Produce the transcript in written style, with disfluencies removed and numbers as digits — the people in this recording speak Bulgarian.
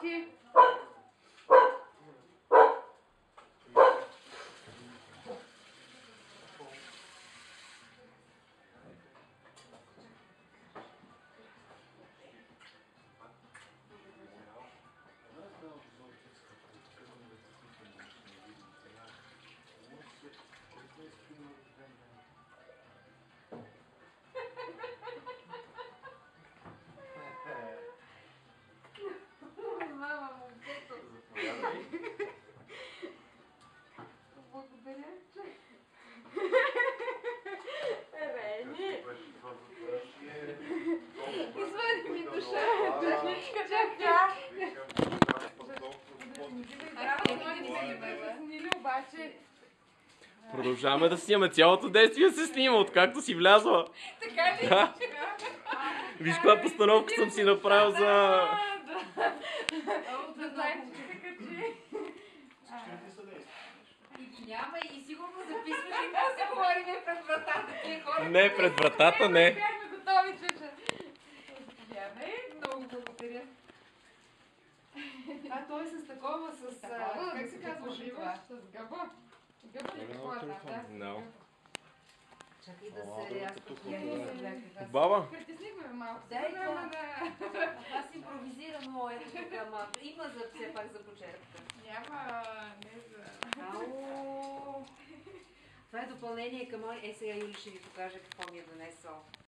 ти. Мама, момчето. Благодаря, че. Рени. Извади ми душата. Чакай. Снили обаче. Продължаваме да снимаме. Цялото действие се снима, откакто си влязла. Така ли? Да. Виж каква постановка съм си направил за... Да знаете, че се качи. Няма и сигурно записваш и какво се говорим пред вратата. Тия хора. Не, пред вратата не. Бяхме готови, чуча. Заповядай. Много благодаря. А той с такова, с... Как се казва това? С гъба. Гъба ли какво е там? Да. No. Чакай да се... Аз тук Баба? Притеснихме малко. Дай Ама това. да. Аз импровизирам моето тук, ама има за все пак за почерпка. Няма, не за... Ау! Това е допълнение към мой... Сега Юли ще ви покажа какво ми е донесъл.